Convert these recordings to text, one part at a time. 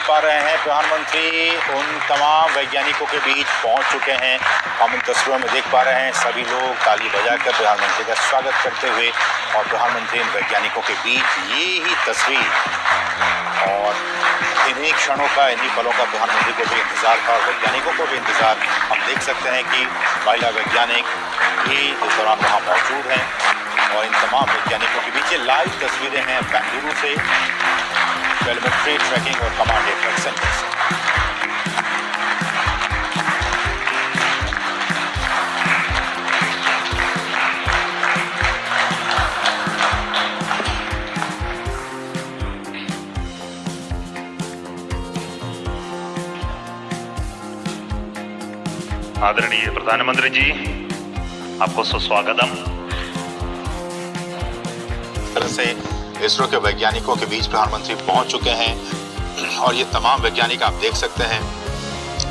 पा रहे हैं प्रधानमंत्री उन तमाम वैज्ञानिकों के बीच पहुंच चुके हैं। हम इन तस्वीरों में देख पा रहे हैं सभी लोग ताली बजाकर प्रधानमंत्री का स्वागत करते हुए और प्रधानमंत्री इन वैज्ञानिकों के बीच ये ही तस्वीर और इन्हीं क्षणों का इन्हीं पलों का प्रधानमंत्री को भी इंतजार था और वैज्ञानिकों को भी इंतजार। हम देख सकते हैं कि महिला वैज्ञानिक भी इस दौरान वहाँ मौजूद हैं और इन तमाम वैज्ञानिकों के बीच ये लाइव तस्वीरें हैं बेंगलुरु से टेलीमेट्री ट्रैकिंग और कमांड नेटवर्क सेंटर से। आदरणीय प्रधानमंत्री जी, आपको सुस्वागतम। तरह से इसरो के वैज्ञानिकों के बीच प्रधानमंत्री पहुंच चुके हैं और ये तमाम वैज्ञानिक आप देख सकते हैं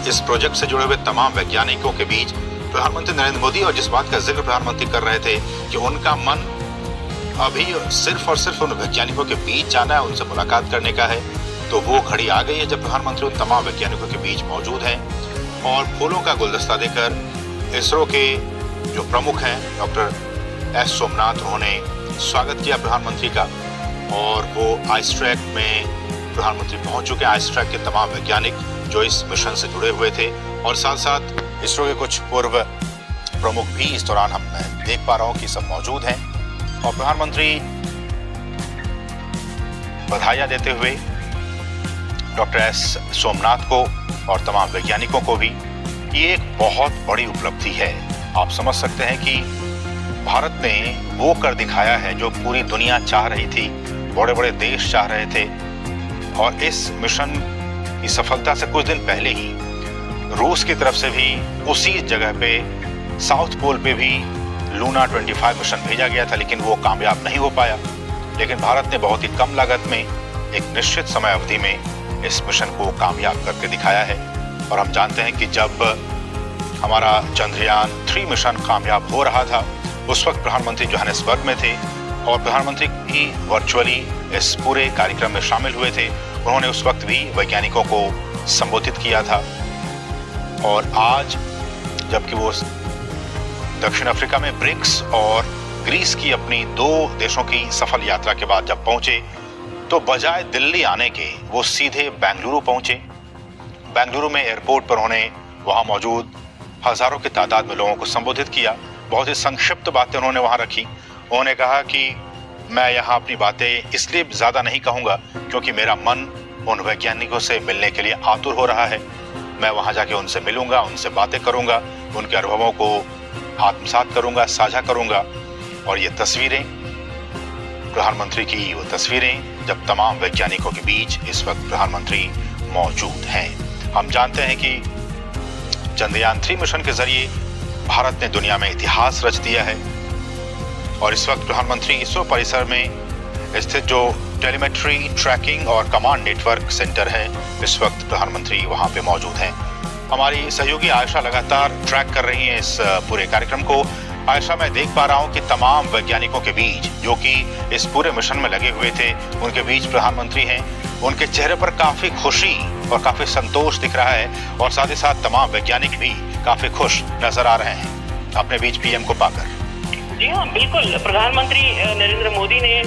इस प्रोजेक्ट से जुड़े हुए तमाम वैज्ञानिकों के बीच प्रधानमंत्री नरेंद्र मोदी और जिस बात का जिक्र प्रधानमंत्री कर रहे थे कि उनका मन अभी सिर्फ और सिर्फ उन वैज्ञानिकों के बीच जाना है, उनसे मुलाकात करने का है, तो वो घड़ी आ गई है जब प्रधानमंत्री उन तमाम वैज्ञानिकों के बीच मौजूद हैं और फूलों का गुलदस्ता देकर इसरो के जो प्रमुख हैं डॉक्टर एस सोमनाथ, उन्होंने स्वागत किया प्रधानमंत्री का और वो आइसट्रैक में प्रधानमंत्री पहुंच चुके हैं। आइसट्रैक के तमाम वैज्ञानिक जो इस मिशन से जुड़े हुए थे और साथ साथ इसरो के कुछ पूर्व प्रमुख भी इस दौरान हम देख पा रहा हूं कि सब मौजूद हैं और प्रधानमंत्री बधाइयां देते हुए डॉक्टर एस सोमनाथ को और तमाम वैज्ञानिकों को भी ये एक बहुत बड़ी उपलब्धि है। आप समझ सकते हैं कि भारत ने वो कर दिखाया है जो पूरी दुनिया चाह रही थी, बड़े बड़े देश चाह रहे थे और इस मिशन की सफलता से कुछ दिन पहले ही रूस की तरफ से भी उसी जगह पे साउथ पोल पे भी लूना 25 मिशन भेजा गया था, लेकिन वो कामयाब नहीं हो पाया। लेकिन भारत ने बहुत ही कम लागत में एक निश्चित समय अवधि में इस मिशन को कामयाब करके दिखाया है और हम जानते हैं कि जब हमारा चंद्रयान 3 मिशन कामयाब हो रहा था उस वक्त प्रधानमंत्री जोहानिसबर्ग में थे और प्रधानमंत्री भी वर्चुअली इस पूरे कार्यक्रम में शामिल हुए थे। उन्होंने उस वक्त भी वैज्ञानिकों को संबोधित किया था और आज जबकि वो दक्षिण अफ्रीका में ब्रिक्स और ग्रीस की अपनी 2 देशों की सफल यात्रा के बाद जब पहुंचे तो बजाय दिल्ली आने के वो सीधे बेंगलुरु पहुंचे। बेंगलुरु में एयरपोर्ट पर उन्होंने वहां मौजूद हजारों की तादाद में लोगों को संबोधित किया। बहुत ही संक्षिप्त बातें उन्होंने वहां रखी। उन्होंने कहा कि मैं यहाँ अपनी बातें इसलिए ज़्यादा नहीं कहूँगा क्योंकि मेरा मन उन वैज्ञानिकों से मिलने के लिए आतुर हो रहा है। मैं वहाँ जाके उनसे मिलूंगा, उनसे बातें करूँगा, उनके अनुभवों को आत्मसात करूँगा, साझा करूँगा। और ये तस्वीरें प्रधानमंत्री की वो तस्वीरें जब तमाम वैज्ञानिकों के बीच इस वक्त प्रधानमंत्री मौजूद हैं। हम जानते हैं कि चंद्रयान 3 मिशन के जरिए भारत ने दुनिया में इतिहास रच दिया है और इस वक्त प्रधानमंत्री इसरो परिसर में स्थित जो टेलीमेट्री ट्रैकिंग और कमांड नेटवर्क सेंटर है, इस वक्त प्रधानमंत्री वहां पे मौजूद हैं। हमारी सहयोगी आयशा लगातार ट्रैक कर रही हैं इस पूरे कार्यक्रम को। आयशा, मैं देख पा रहा हूं कि तमाम वैज्ञानिकों के बीच जो कि इस पूरे मिशन में लगे हुए थे उनके बीच प्रधानमंत्री हैं। उनके चेहरे पर काफी खुशी और काफी संतोष दिख रहा है और साथ ही साथ तमाम वैज्ञानिक भी काफी खुश नजर आ रहे हैं अपने बीच पीएम को पाकर। जी हाँ, बिल्कुल। प्रधानमंत्री नरेंद्र मोदी ने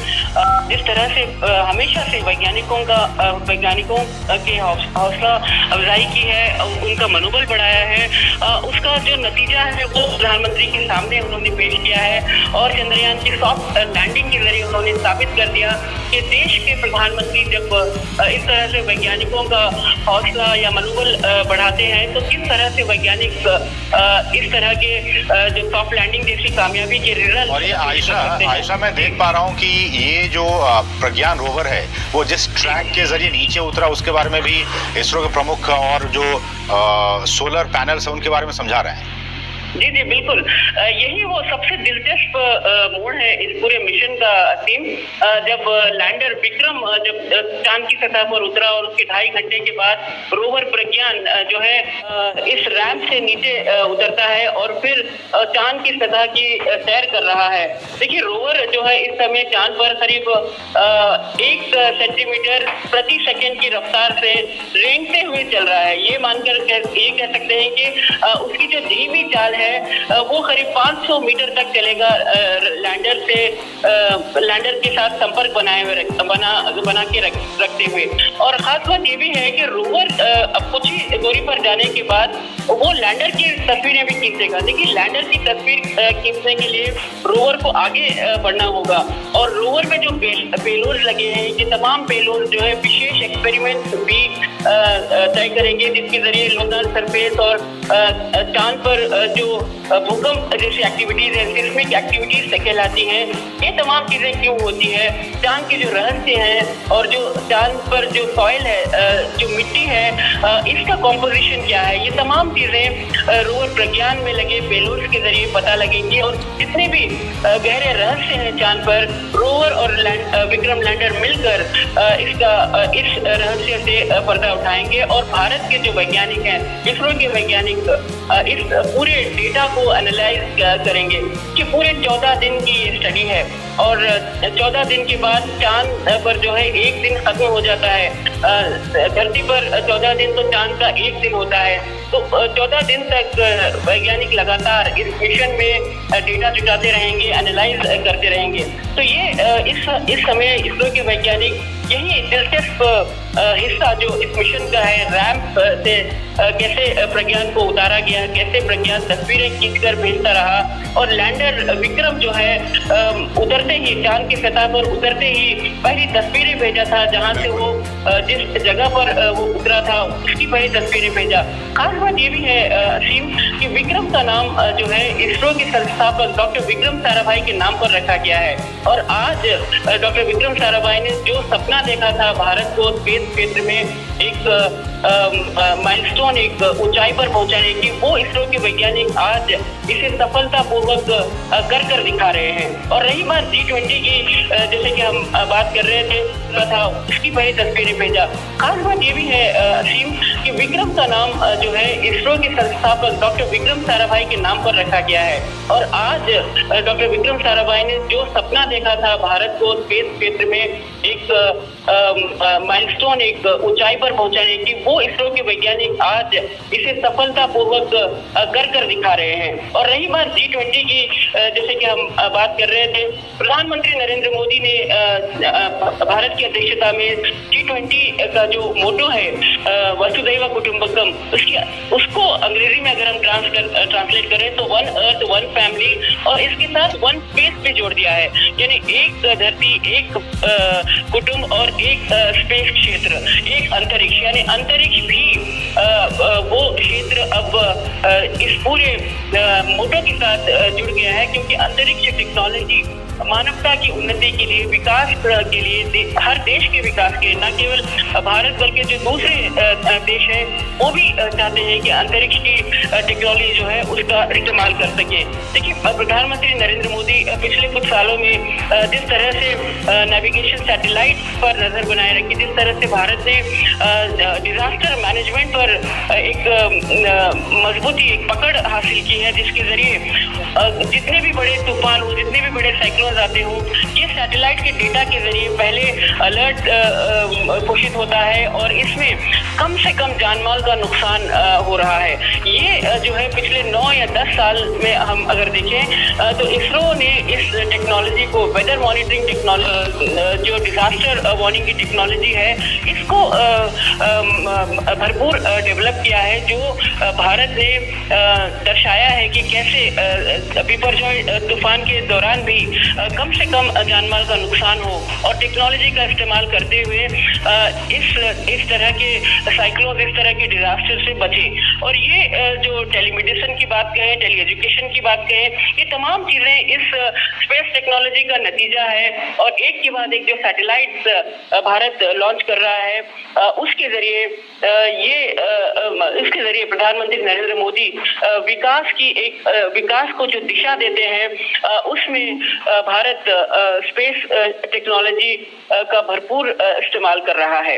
जिस तरह से हमेशा से वैज्ञानिकों के हौसला अफजाई की है, उनका मनोबल बढ़ाया है, उसका जो नतीजा है वो प्रधानमंत्री के सामने उन्होंने पेश किया है और चंद्रयान की सॉफ्ट लैंडिंग के जरिए उन्होंने साबित कर दिया कि देश के प्रधानमंत्री जब इस तरह से वैज्ञानिकों का हौसला या मनोबल बढ़ाते हैं तो किस तरह से वैज्ञानिक इस तरह के जो सॉफ्ट लैंडिंग जैसी कामयाबी के और ये आयशा मैं देख पा रहा हूँ कि ये जो प्रज्ञान रोवर है वो जिस ट्रैक के जरिए नीचे उतरा उसके बारे में भी इसरो के प्रमुख और जो सोलर पैनल्स है उनके बारे में समझा रहे हैं। जी बिल्कुल। यही वो सबसे दिलचस्प मोड़ है इस पूरे मिशन का थीम। जब लैंडर विक्रम जब चांद की सतह पर उतरा और उसके 2.5 घंटे के बाद रोवर प्रज्ञान जो है इस रैंप से नीचे उतरता है और फिर चांद की सतह की सैर कर रहा है। देखिए, रोवर जो है इस समय चांद पर करीब 1 सेंटीमीटर प्रति सेकंड की रफ्तार से रेंगते हुए चल रहा है। ये मानकर ये कह सकते हैं कि उसकी जो धीमी चाल है वो करीब 500 मीटर तक चलेगा लैंडर के साथ संपर्क बना के रखते हुए। और खास बात ये भी है कि रोवर अब कुछ ही दूरी पर जाने के बाद वो लैंडर की तस्वीरें भी खींचेगा। देखिए, लैंडर की तस्वीर खींचने के लिए रोवर को आगे बढ़ना होगा और रोवर में जो पेलोड लगे हैं, ये तमाम पेलोड जो है विशेष एक्सपेरिमेंट भी तय करेंगे, जिसके जरिए लूनर सरफेस और चांद पर जो भूकंप जैसी एक्टिविटीज है, सिस्मिक एक्टिविटीज कहलाती हैं, ये तमाम चीजें क्यों होती है, चांद के जो रहस्य हैं और जो चांद पर जो सॉइल है, जो मिट्टी है, इसका कॉम्पोजिशन क्या है, ये तमाम चीजें रोवर प्रज्ञान में लगे पेलोड्स के जरिए पता लगेंगी। और जितने भी गहरे रहस्य हैं चांद पर, रोवर और विक्रम लैंडर मिलकर इस रहस्य से पर्दा उठाएंगे और भारत के जो वैज्ञानिक हैं, इसरो के वैज्ञानिक इस पूरे डेटा को एनालाइज करेंगे कि पूरे 14 दिन की ये स्टडी है। और 14 दिन के बाद चांद पर जो है 1 दिन खत्म हो जाता है। धरती पर 14 दिन तो चांद का 1 दिन होता है। तो 14 दिन तक वैज्ञानिक लगातार इस मिशन में डेटा जुटाते रहेंगे, एनालाइज करते रहेंगे। तो ये इस समय इसरो के वैज्ञानिक यही दिलचस्प हिस्सा जो इस मिशन का है, रैंप से कैसे प्रज्ञान को उतारा गया, कैसे प्रज्ञान तस्वीरें खींचकर भेजता रहा और लैंडर विक्रम जो है उतरते ही चांद की सतह पर उतरते ही पहली तस्वीरें भेजा था, जहां से वो जिस जगह पर वो उतरा था उसकी पहली तस्वीरें भेजा। खास बात ये भी है असीम कि विक्रम का नाम जो है इसरो के संस्थापक डॉक्टर विक्रम साराभाई के नाम पर रखा गया है। और आज डॉक्टर विक्रम साराभाई ने जो सपना देखा था भारत को स्पेस क्षेत्र में एक माइलस्टोन, एक ऊंचाई पर पहुंचाने की, वो इसरो के वैज्ञानिक आज इसे सफलतापूर्वक कर दिखा रहे हैं। और रही बात G20 की, जैसे कि हम बात कर रहे थे, था उसकी पहली तस्वीरें भेजा। खास बात ये भी है असीम कि विक्रम का नाम जो है इसरो के संस्थापक डॉक्टर विक्रम साराभाई के नाम पर रखा गया है। और आज डॉक्टर विक्रम साराभाई ने जो सपना देखा था भारत को स्पेस क्षेत्र में एक माइलस्टोन, एक ऊंचाई पर पहुंचाने की, वो इसरो के वैज्ञानिक आज इसे सफलतापूर्वक कर दिखा रहे हैं। और रही बात G20 की, जैसे कि हम बात कर रहे थे, प्रधानमंत्री नरेंद्र मोदी ने भारत की अध्यक्षता में G20 का जो मोटो है वसुधैव कुटुंबकम, उसको अंग्रेजी में अगर हम ट्रांसलेट करें तो 1 अर्थ 1 फैमिली और इसके साथ 1 स्पेस भी जोड़ दिया है। यानी एक धरती, एक कुटुंब और एक स्पेस क्षेत्र, एक अंतरिक्ष, यानी अंतरिक्ष भी वो क्षेत्र अब इस पूरे मोटो के साथ जुड़ गया है, क्योंकि अंतरिक्ष टेक्नोलॉजी मानवता की उन्नति के लिए, विकास के लिए, हर देश के विकास के, न केवल भारत बल्कि जो दूसरे देश हैं वो भी चाहते हैं कि अंतरिक्ष की टेक्नोलॉजी जो है उसका इस्तेमाल कर सके। देखिए, प्रधानमंत्री नरेंद्र मोदी पिछले कुछ सालों में जिस तरह से नेविगेशन सैटेलाइट पर नजर बनाए रखी, जिस तरह से भारत ने डिजास्टर मैनेजमेंट पर एक मजबूती, एक पकड़ हासिल की है, जिसके जरिए जितने भी बड़े तूफान हो, जितने भी बड़े साइक्लोन आते हो, ये सैटेलाइट के डेटा के जरिए पहले अलर्ट घोषित होता है और इसमें कम से कम जानमाल का नुकसान हो रहा है। ये जो है पिछले 9 या 10 साल में हम अगर देखें तो इसरो ने इस टेक्नोलॉजी को, वेदर मॉनिटरिंग टेक्नोलॉजी, जो डिजास्टर वार्निंग की टेक्नोलॉजी है, इसको भरपूर डेवलप किया है, जो भारत ने दर्शाया है कि कैसे बिपरजॉय तूफान के दौरान भी कम से कम जानमाल का नुकसान नुकसान हो और टेक्नोलॉजी का इस्तेमाल करते हुए इस तरह के साइक्लोन, इस तरह के डिजास्टर से बचे। और ये जो टेलीमेडिसिन की बात कहें, टेली एजुकेशन की बात कहें, ये तमाम चीजें इस स्पेस टेक्नोलॉजी का नतीजा है। और एक के बाद एक जो सैटेलाइट्स भारत लॉन्च कर रहा है, उसके जरिए प्रधानमंत्री नरेंद्र मोदी विकास को जो दिशा देते हैं, उसमें भारत स्पेस टेक्नोलॉजी का भरपूर इस्तेमाल कर रहा है।